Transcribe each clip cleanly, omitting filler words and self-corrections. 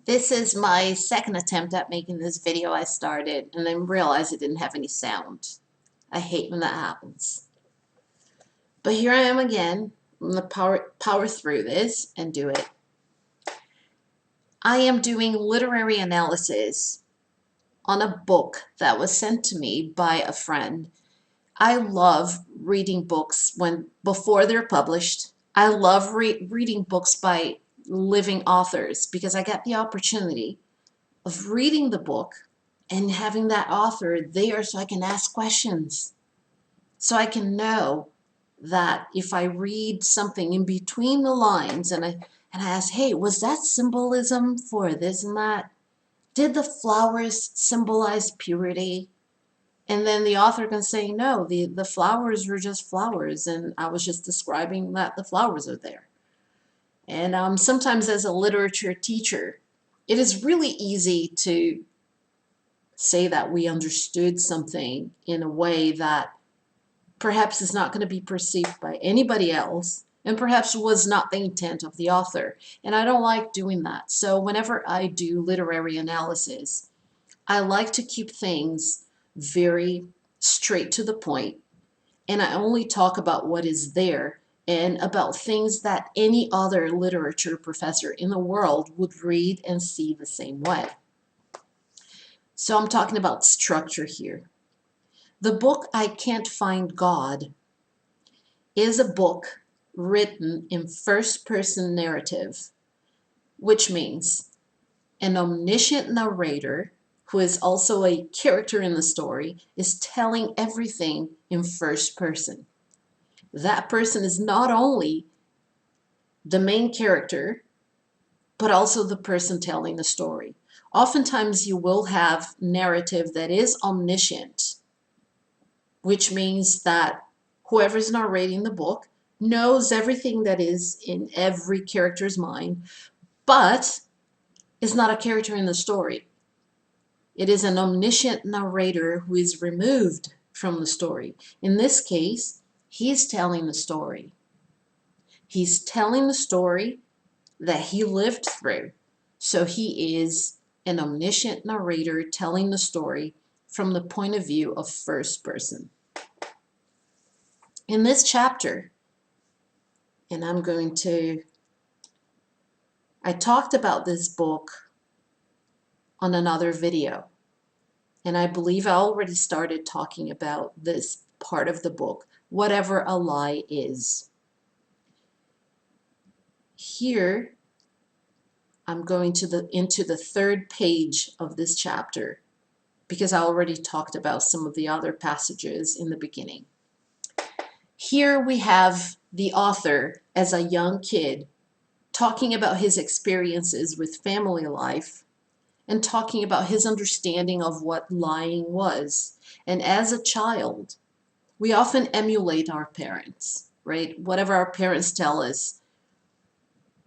This is my second attempt at making this video. I started and then realized it didn't have any sound. I hate when that happens. But here I am again. I'm going to power through this and do it. I am doing literary analysis on a book that was sent to me by a friend. I love reading books before they're published. I love reading books by living authors because I get the opportunity of reading the book and having that author there so I can ask questions. So I can know that if I read something in between the lines and I ask, hey, was that symbolism for this and that? Did the flowers symbolize purity? And then the author can say, no, the flowers were just flowers, and I was just describing that the flowers are there. And sometimes as a literature teacher, it is really easy to say that we understood something in a way that perhaps is not going to be perceived by anybody else and perhaps was not the intent of the author. And I don't like doing that. So whenever I do literary analysis, I like to keep things very straight to the point, and I only talk about what is there and about things that any other literature professor in the world would read and see the same way. So I'm talking about structure here. The book I Can't Find God is a book written in first-person narrative, which means an omniscient narrator, who is also a character in the story, is telling everything in first person. That person is not only the main character, but also the person telling the story. Oftentimes you will have narrative that is omniscient, which means that whoever's narrating the book knows everything that is in every character's mind, but is not a character in the story. It is an omniscient narrator who is removed from the story. In this case, he's telling the story. He's telling the story that he lived through. So he is an omniscient narrator telling the story from the point of view of first person. In this chapter, and I talked about this book on another video, and I believe I already started talking about this part of the book, Whatever a Lie Is. Here, I'm going into the third page of this chapter because I already talked about some of the other passages in the beginning. Here we have the author as a young kid talking about his experiences with family life and talking about his understanding of what lying was. And as a child, we often emulate our parents, right? Whatever our parents tell us,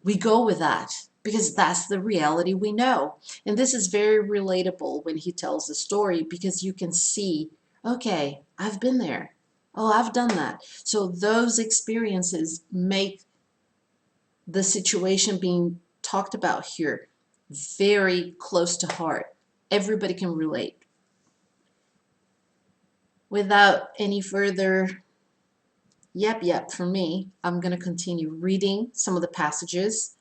we go with that because that's the reality we know. And this is very relatable when he tells the story because you can see, okay, I've been there. Oh, I've done that. So those experiences make the situation being talked about here very close to heart. Everybody can relate. Without any further yep from me, I'm going to continue reading some of the passages,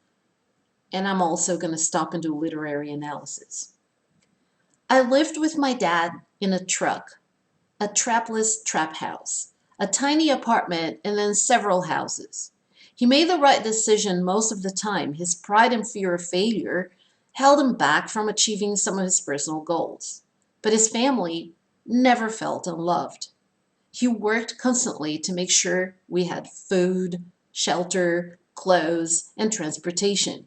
and I'm also going to stop and do literary analysis. I lived with my dad in a truck, a trapless trap house, a tiny apartment, and then several houses. He made the right decision most of the time. His pride and fear of failure held him back from achieving some of his personal goals. But his family never felt unloved. He worked constantly to make sure we had food, shelter, clothes, and transportation.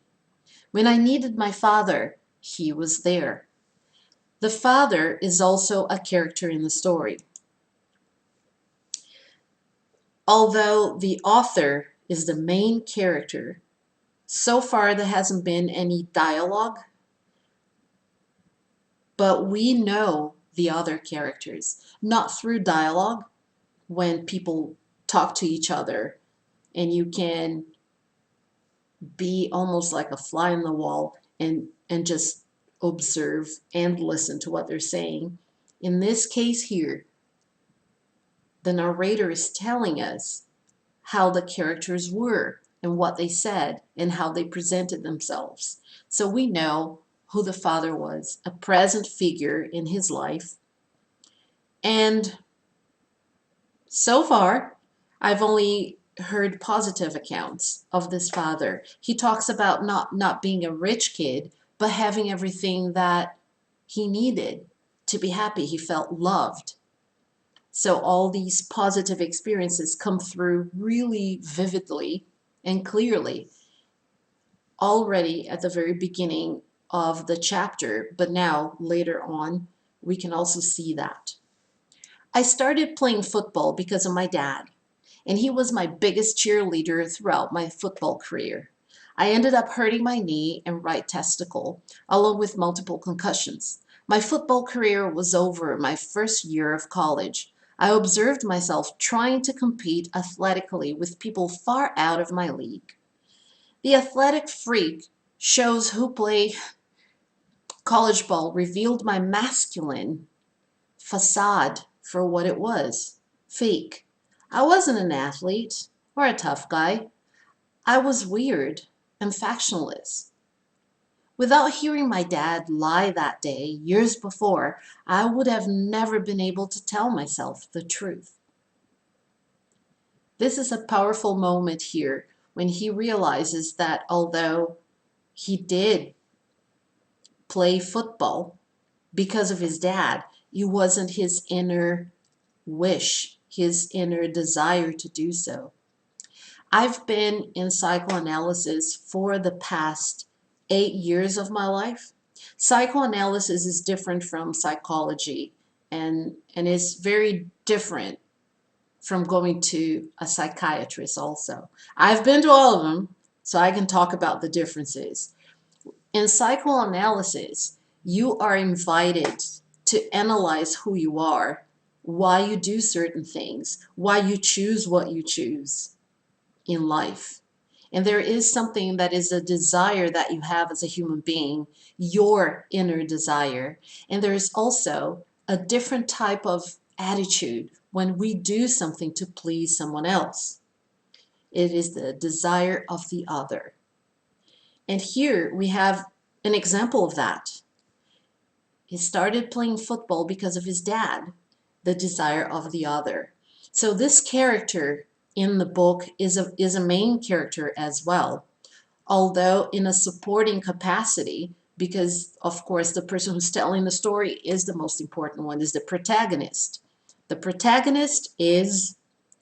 When I needed my father, he was there. The father is also a character in the story. Although the author is the main character, so far there hasn't been any dialogue, but we know the other characters, not through dialogue, when people talk to each other and you can be almost like a fly in the wall and just observe and listen to what they're saying. In this case here, the narrator is telling us how the characters were and what they said and how they presented themselves. So we know who the father was, a present figure in his life. And so far, I've only heard positive accounts of this father. He talks about not being a rich kid, but having everything that he needed to be happy. He felt loved. So all these positive experiences come through really vividly and clearly already at the very beginning of the chapter, but now later on, we can also see that. I started playing football because of my dad, and he was my biggest cheerleader throughout my football career. I ended up hurting my knee and right testicle, along with multiple concussions. My football career was over my first year of college. I observed myself trying to compete athletically with people far out of my league. The athletic freak shows who play college ball revealed my masculine facade for what it was, fake. I wasn't an athlete or a tough guy. I was weird and factionless. Without hearing my dad lie that day, years before, I would have never been able to tell myself the truth. This is a powerful moment here when he realizes that although he did play football because of his dad, it wasn't his inner wish, his inner desire to do so. I've been in psychoanalysis for the past 8 years of my life. Psychoanalysis is different from psychology and is very different from going to a psychiatrist also. I've been to all of them, so I can talk about the differences. In psychoanalysis, you are invited to analyze who you are, why you do certain things, why you choose what you choose in life. And there is something that is a desire that you have as a human being, your inner desire. And there is also a different type of attitude when we do something to please someone else. It is the desire of the other. And here we have an example of that. He started playing football because of his dad, the desire of the other. So this character in the book is a main character as well, although in a supporting capacity, because of course the person who's telling the story is the most important one, is the protagonist. The protagonist is,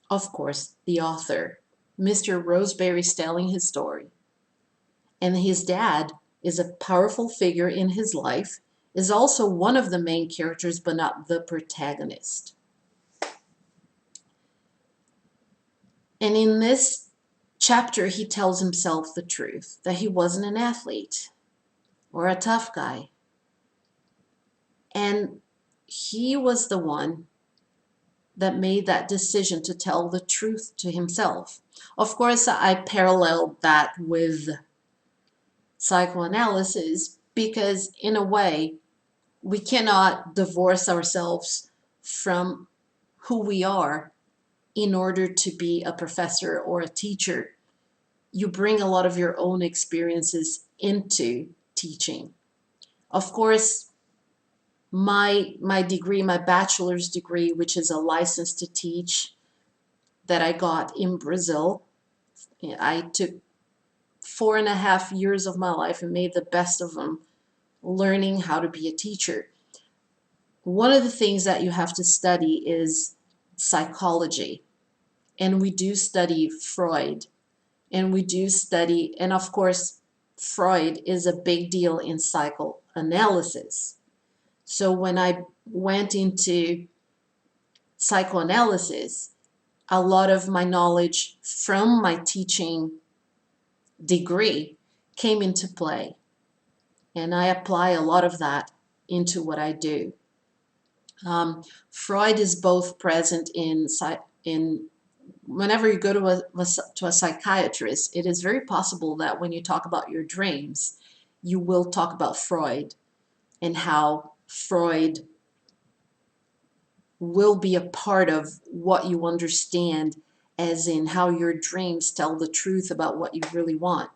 of course, the author. Mr. Roseberry's telling his story. And his dad is a powerful figure in his life, is also one of the main characters, but not the protagonist. And in this chapter, he tells himself the truth, that he wasn't an athlete or a tough guy. And he was the one that made that decision to tell the truth to himself. Of course, I paralleled that with psychoanalysis because, in a way, we cannot divorce ourselves from who we are in order to be a professor or a teacher. You bring a lot of your own experiences into teaching. Of course, my degree, my bachelor's degree, which is a license to teach that I got in Brazil, I took 4.5 years of my life and made the best of them, learning how to be a teacher. One of the things that you have to study is psychology. And we do study Freud. And we do study, and of course, Freud is a big deal in psychoanalysis. So when I went into psychoanalysis, a lot of my knowledge from my teaching degree came into play. And I apply a lot of that into what I do. Freud is both present in whenever you go to a psychiatrist, it is very possible that when you talk about your dreams, you will talk about Freud and how Freud will be a part of what you understand, as in how your dreams tell the truth about what you really want.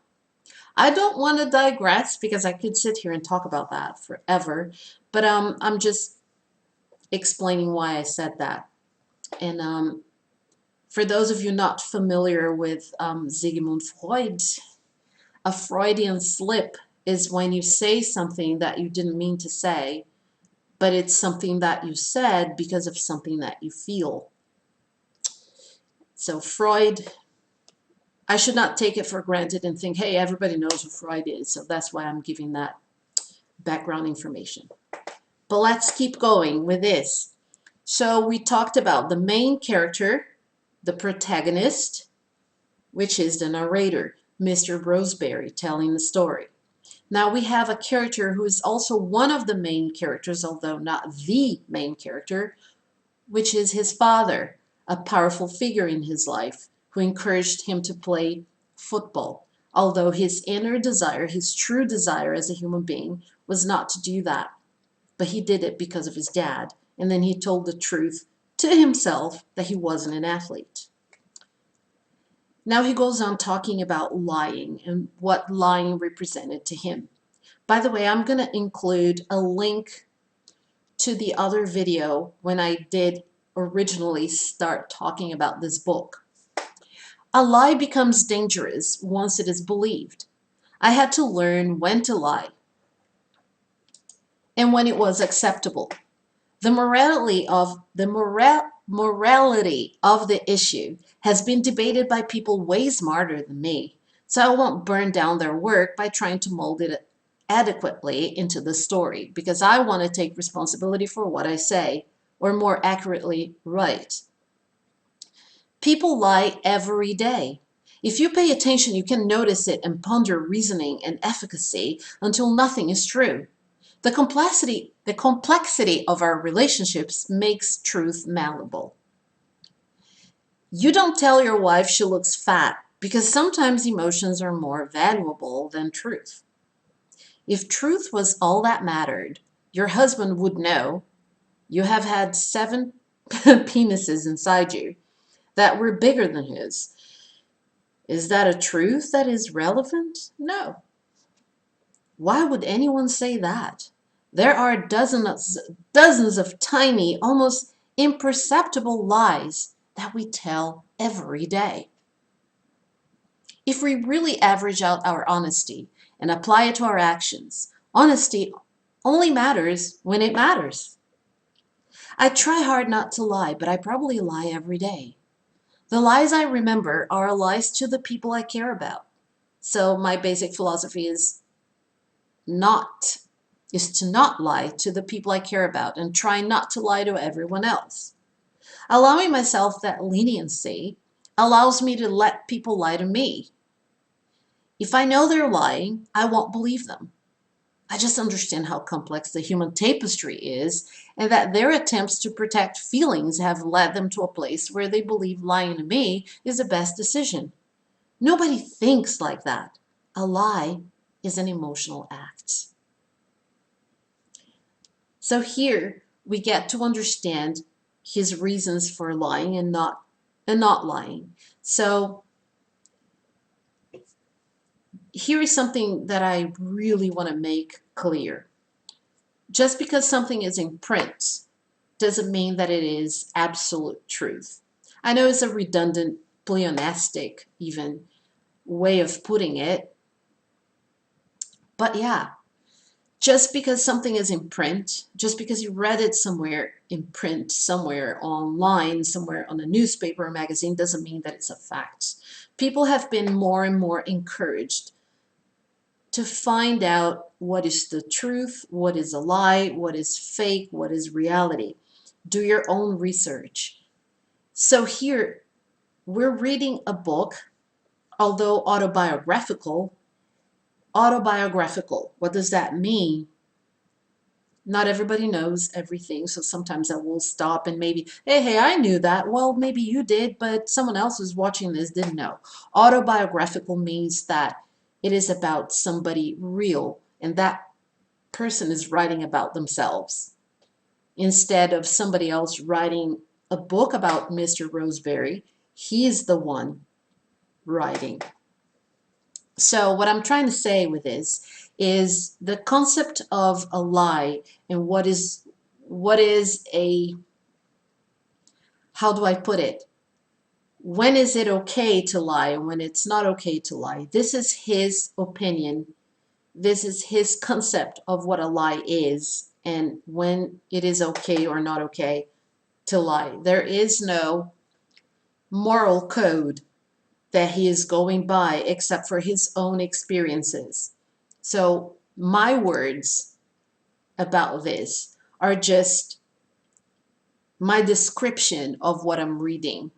I don't want to digress because I could sit here and talk about that forever, but I'm just explaining why I said that. And for those of you not familiar with Sigmund Freud, a Freudian slip is when you say something that you didn't mean to say, but it's something that you said because of something that you feel. So Freud, I should not take it for granted and think, hey, everybody knows who Freud is, so that's why I'm giving that background information. But let's keep going with this. So we talked about the main character, the protagonist, which is the narrator, Mr. Roseberry, telling the story. Now we have a character who is also one of the main characters, although not the main character, which is his father, a powerful figure in his life who encouraged him to play football, although his inner desire, his true desire as a human being, was not to do that. But he did it because of his dad, and then he told the truth to himself that he wasn't an athlete. Now he goes on talking about lying and what lying represented to him. By the way, I'm going to include a link to the other video when I did originally start talking about this book. A lie becomes dangerous once it is believed. I had to learn when to lie and when it was acceptable. The morality of the issue has been debated by people way smarter than me, so I won't burn down their work by trying to mold it adequately into the story, because I want to take responsibility for what I say, or more accurately, write. People lie every day. If you pay attention, you can notice it and ponder reasoning and efficacy until nothing is true. The complexity of our relationships makes truth malleable. You don't tell your wife she looks fat because sometimes emotions are more valuable than truth. If truth was all that mattered, your husband would know you have had 7 penises inside you that were bigger than his. Is that a truth that is relevant? No. Why would anyone say that? There are dozens of tiny, almost imperceptible lies that we tell every day. If we really average out our honesty and apply it to our actions, honesty only matters when it matters. I try hard not to lie, but I probably lie every day. The lies I remember are lies to the people I care about. So my basic philosophy is to not lie to the people I care about and try not to lie to everyone else. Allowing myself that leniency allows me to let people lie to me. If I know they're lying, I won't believe them. I just understand how complex the human tapestry is, and that their attempts to protect feelings have led them to a place where they believe lying to me is the best decision. Nobody thinks like that. A lie is an emotional act. So here we get to understand his reasons for lying and not lying. So here is something that I really want to make clear. Just because something is in print doesn't mean that it is absolute truth. I know it's a redundant, pleonastic even way of putting it, but yeah. Just because something is in print, just because you read it somewhere in print, somewhere online, somewhere on a newspaper or magazine, doesn't mean that it's a fact. People have been more and more encouraged to find out what is the truth, what is a lie, what is fake, what is reality. Do your own research. So here, we're reading a book, although autobiographical. What does that mean? Not everybody knows everything, so sometimes I will stop and maybe, hey, I knew that. Well, maybe you did, but someone else who's watching this didn't know. Autobiographical means that it is about somebody real. and that person is writing about themselves instead of somebody else writing a book about Mr. Roseberry. He's the one writing. So what I'm trying to say with this is the concept of a lie and what is a, how do I put it? When is it okay to lie and when it's not okay to lie? This is his opinion. This is his concept of what a lie is and when it is okay or not okay to lie. There is no moral code that he is going by except for his own experiences. So my words about this are just my description of what I'm reading.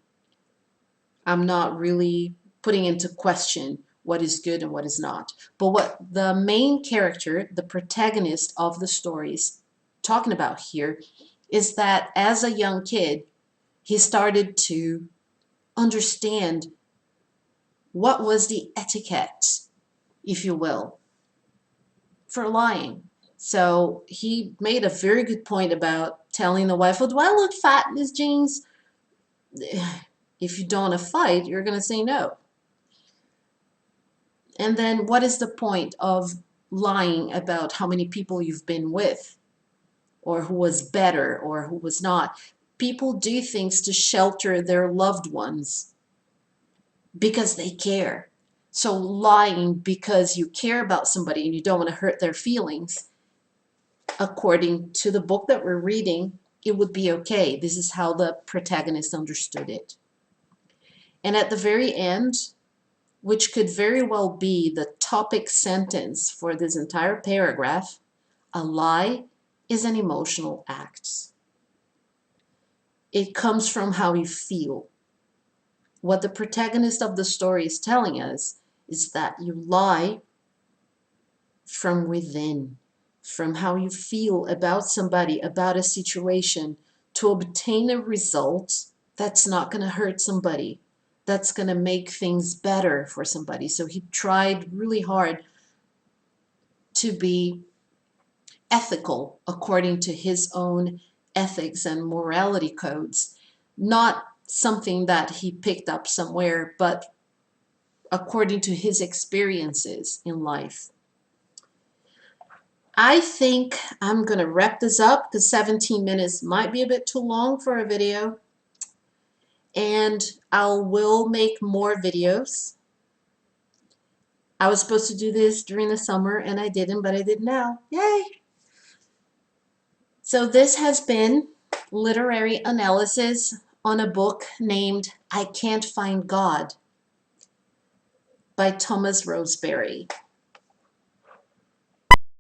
I'm not really putting into question what is good and what is not. But what the main character, the protagonist of the story, is talking about here is that as a young kid, he started to understand what was the etiquette, if you will, for lying. So he made a very good point about telling the wife, "Oh, do I look fat in these jeans?" If you don't want to fight, you're going to say no. And then what is the point of lying about how many people you've been with, or who was better or who was not? People do things to shelter their loved ones because they care. So lying because you care about somebody and you don't want to hurt their feelings, according to the book that we're reading, it would be okay. This is how the protagonist understood it. And at the very end, which could very well be the topic sentence for this entire paragraph, a lie is an emotional act. It comes from how you feel. What the protagonist of the story is telling us is that you lie from within, from how you feel about somebody, about a situation, to obtain a result that's not going to hurt somebody, that's going to make things better for somebody. So he tried really hard to be ethical according to his own ethics and morality codes, not something that he picked up somewhere, but according to his experiences in life. I think I'm going to wrap this up because 17 minutes might be a bit too long for a video. And I will make more videos. I was supposed to do this during the summer and I didn't, but I did now. Yay! So this has been literary analysis on a book named I Can't Find God by Thomas Roseberry.